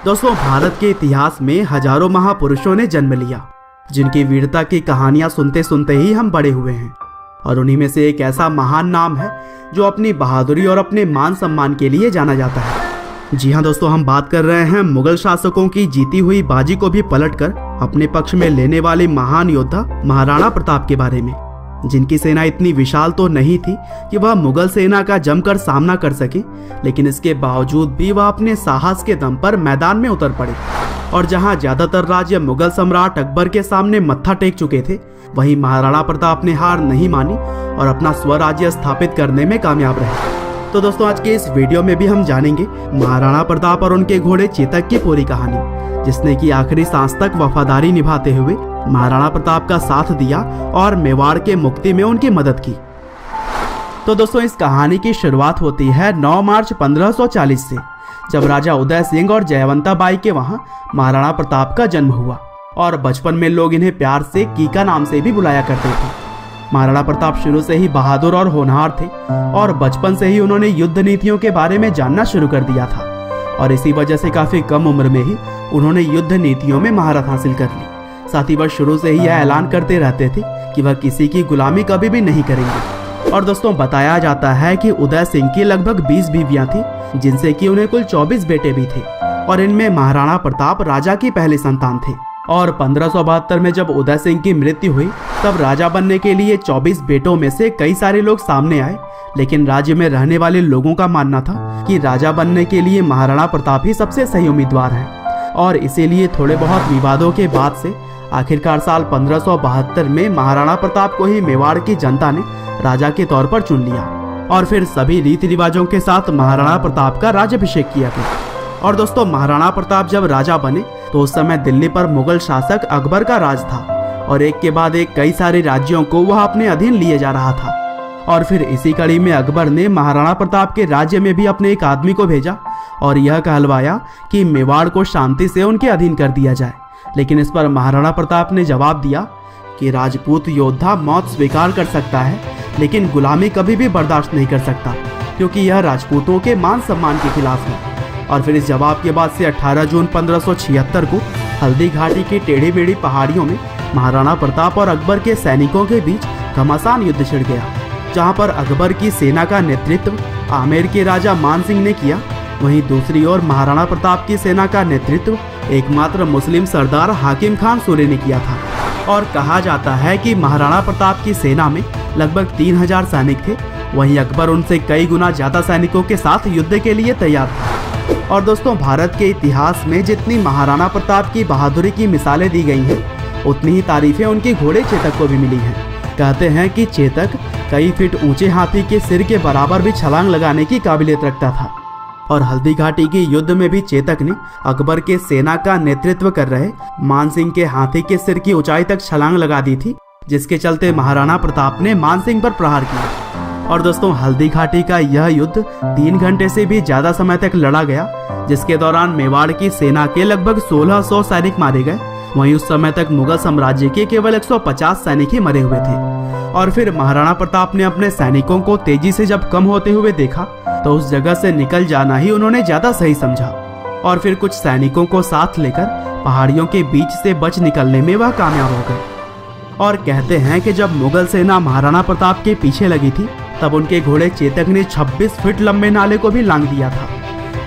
दोस्तों, भारत के इतिहास में हजारों महापुरुषों ने जन्म लिया, जिनकी वीरता की कहानियां सुनते सुनते ही हम बड़े हुए हैं। और उन्हीं में से एक ऐसा महान नाम है जो अपनी बहादुरी और अपने मान सम्मान के लिए जाना जाता है। जी हाँ दोस्तों, हम बात कर रहे हैं मुगल शासकों की जीती हुई बाजी को भी पलटकर अपने पक्ष में लेने वाले महान योद्धा महाराणा प्रताप के बारे में, जिनकी सेना इतनी विशाल तो नहीं थी कि वह मुगल सेना का जमकर सामना कर सके, लेकिन इसके बावजूद भी वह अपने साहस के दम पर मैदान में उतर पड़े। और जहां ज्यादातर राज्य मुगल सम्राट अकबर के सामने मत्था टेक चुके थे, वहीं महाराणा प्रताप ने हार नहीं मानी और अपना स्वराज्य स्थापित करने में कामयाब रहे। तो दोस्तों, आज के इस वीडियो में भी हम जानेंगे महाराणा प्रताप और उनके घोड़े चेतक की पूरी कहानी, जिसने की आखिरी सांस तक वफादारी निभाते हुए महाराणा प्रताप का साथ दिया और मेवाड़ के मुक्ति में उनकी मदद की। तो दोस्तों, इस कहानी की शुरुआत होती है 9 मार्च 1540 से, जब राजा उदय सिंह और जयवंता बाई के वहां महाराणा प्रताप का जन्म हुआ। और बचपन में लोग इन्हें प्यार से कीका नाम से भी बुलाया करते थे। महाराणा प्रताप शुरू से ही बहादुर और होनहार थे और बचपन से ही उन्होंने युद्ध नीतियों के बारे में जानना शुरू कर दिया था। और इसी वजह से काफी कम उम्र में ही उन्होंने युद्ध नीतियों में महारत हासिल कर ली। साथ ही वह शुरू से ही यह ऐलान करते रहते थे कि वह किसी की गुलामी कभी भी नहीं करेंगे। और दोस्तों, बताया जाता है कि उदय सिंह की लगभग 20 बीवियां थी, जिनसे कि उन्हें कुल 24 बेटे भी थे। और इनमें महाराणा प्रताप राजा की पहली संतान थे। और 1572 में जब उदय सिंह की मृत्यु हुई, तब राजा बनने के लिए 24 बेटों में से कई सारे लोग सामने आए, लेकिन राज्य में रहने वाले लोगों का मानना था कि राजा बनने के लिए महाराणा प्रताप ही सबसे सही उम्मीदवार हैं। और इसीलिए थोड़े बहुत विवादों के बाद से आखिरकार साल 1572 में महाराणा प्रताप को ही मेवाड़ की जनता ने राजा के तौर पर चुन लिया। और फिर सभी रीति रिवाजों के साथ महाराणा प्रताप का राज्याभिषेक किया गया। और दोस्तों, महाराणा प्रताप जब राजा बने तो उस समय दिल्ली पर मुगल शासक अकबर का राज था और एक के बाद एक कई सारे राज्यों को वह अपने अधीन लिए जा रहा था। और फिर इसी कड़ी में अकबर ने महाराणा प्रताप के राज्य में भी अपने एक आदमी को भेजा और यह कहलवाया कि मेवाड़ को शांति से उनके अधीन कर दिया जाए। लेकिन इस पर महाराणा प्रताप ने जवाब दिया कि राजपूत योद्धा मौत स्वीकार कर सकता है, लेकिन गुलामी कभी भी बर्दाश्त नहीं कर सकता, क्योंकि यह राजपूतों के मान सम्मान के खिलाफ है। और फिर इस जवाब के बाद से 18 जून 1576 को हल्दी घाटी की टेढ़ी मेढ़ी पहाड़ियों में महाराणा प्रताप और अकबर के सैनिकों के बीच घमासान युद्ध छिड़ गया, जहां पर अकबर की सेना का नेतृत्व आमेर के राजा मान सिंह ने किया। वहीं दूसरी ओर महाराणा प्रताप की सेना का नेतृत्व एकमात्र मुस्लिम सरदार हाकिम खान सूरी ने किया था। और कहा जाता है कि महाराणा प्रताप की सेना में लगभग 3000 सैनिक थे, वहीं अकबर उनसे कई गुना ज्यादा सैनिकों के साथ युद्ध के लिए तैयार था। और दोस्तों, भारत के इतिहास में जितनी महाराणा प्रताप की बहादुरी की मिसालें दी गई हैं, उतनी ही तारीफें उनके घोड़े चेतक को भी मिली हैं। कहते हैं कि चेतक कई फीट ऊंचे हाथी के सिर के बराबर भी छलांग लगाने की काबिलियत रखता था। और हल्दी घाटी के युद्ध में भी चेतक ने अकबर के सेना का नेतृत्व कर रहे मान सिंह के हाथी के सिर की ऊंचाई तक छलांग लगा दी थी, जिसके चलते महाराणा प्रताप ने मान सिंह पर प्रहार किया। और दोस्तों, हल्दी घाटी का यह युद्ध 3 घंटे से भी ज्यादा समय तक लड़ा गया, जिसके दौरान मेवाड़ की सेना के लगभग 1600 सैनिक मारे गए। वहीं उस समय तक मुगल साम्राज्य के केवल 150 सैनिक ही मरे हुए थे। और फिर महाराणा प्रताप ने अपने सैनिकों को तेजी से जब कम होते हुए देखा, तो उस जगह से निकल जाना ही उन्होंने ज्यादा सही समझा। और फिर कुछ सैनिकों को साथ लेकर पहाड़ियों के बीच से बच निकलने में वह कामयाब हो गए। और कहते हैं कि जब मुगल सेना महाराणा प्रताप के पीछे लगी थी, तब उनके घोड़े चेतक ने 26 फीट लंबे नाले को भी लांघ दिया था।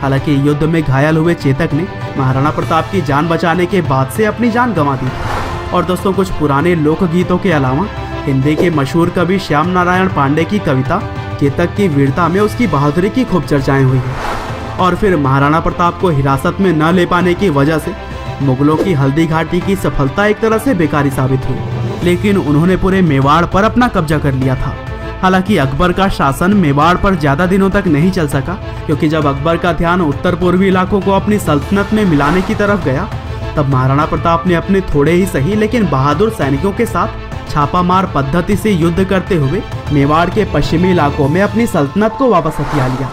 हालांकि युद्ध में घायल हुए चेतक ने महाराणा प्रताप की जान बचाने के बाद से अपनी जान गंवा दी थी। और दोस्तों, कुछ पुराने लोकगीतों के अलावा हिंदी के मशहूर कवि श्याम नारायण पांडे की कविता चेतक की वीरता में उसकी बहादुरी की खूब चर्चाएं हुई हैं। और फिर महाराणा प्रताप को हिरासत में न ले पाने की वजह से मुगलों की हल्दी घाटी की सफलता एक तरह से बेकारी साबित हुई, लेकिन उन्होंने पूरे मेवाड़ पर अपना कब्जा कर लिया था। हालांकि अकबर का शासन मेवाड़ पर ज्यादा दिनों तक नहीं चल सका, क्योंकि जब अकबर का ध्यान उत्तर पूर्वी इलाकों को अपनी सल्तनत में मिलाने की तरफ गया, तब महाराणा प्रताप ने अपने थोड़े ही सही लेकिन बहादुर सैनिकों के साथ छापामार पद्धति से युद्ध करते हुए मेवाड़ के पश्चिमी इलाकों में अपनी सल्तनत को वापस हथिया लिया।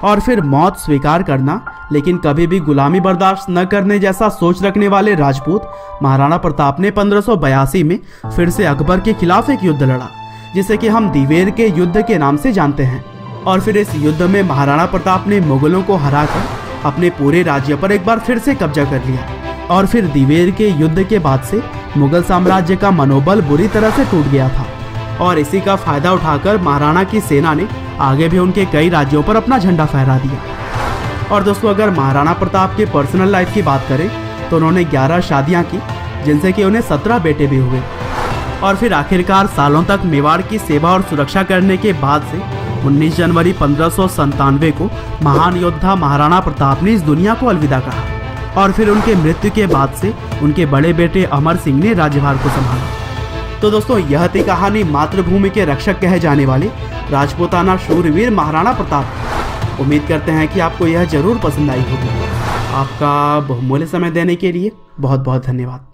और फिर मौत स्वीकार करना लेकिन कभी भी गुलामी बर्दाश्त न करने जैसा सोच रखने वाले राजपूत महाराणा प्रताप ने 1582 में फिर से अकबर के खिलाफ एक युद्ध लड़ा, जिसे कि हम दिवेर के युद्ध के नाम से जानते हैं। और फिर इस युद्ध में महाराणा प्रताप ने मुगलों को हराकर अपने पूरे राज्य पर एक बार फिर से कब्जा कर लिया। और फिर दिवेर के युद्ध के बाद से मुगल साम्राज्य का मनोबल बुरी तरह से टूट गया था और इसी का फायदा उठाकर महाराणा की सेना ने आगे भी उनके कई राज्यों पर अपना झंडा फहरा दिया। और दोस्तों, अगर महाराणा प्रताप के पर्सनल लाइफ की बात करें तो उन्होंने 11 शादियां की, जिनसे कि उन्हें 17 बेटे भी हुए। और फिर आखिरकार सालों तक मेवाड़ की सेवा और सुरक्षा करने के बाद से 19 जनवरी 1597 को महान योद्धा महाराणा प्रताप ने इस दुनिया को अलविदा कहा। और फिर उनके मृत्यु के बाद से उनके बड़े बेटे अमर सिंह ने राज्यभार को संभाला। तो दोस्तों, यह थी कहानी मातृभूमि के रक्षक कहे जाने वाले राजपूताना शूरवीर महाराणा प्रताप। उम्मीद करते हैं कि आपको यह जरूर पसंद आई होगी। आपका बहुमूल्य समय देने के लिए बहुत बहुत धन्यवाद।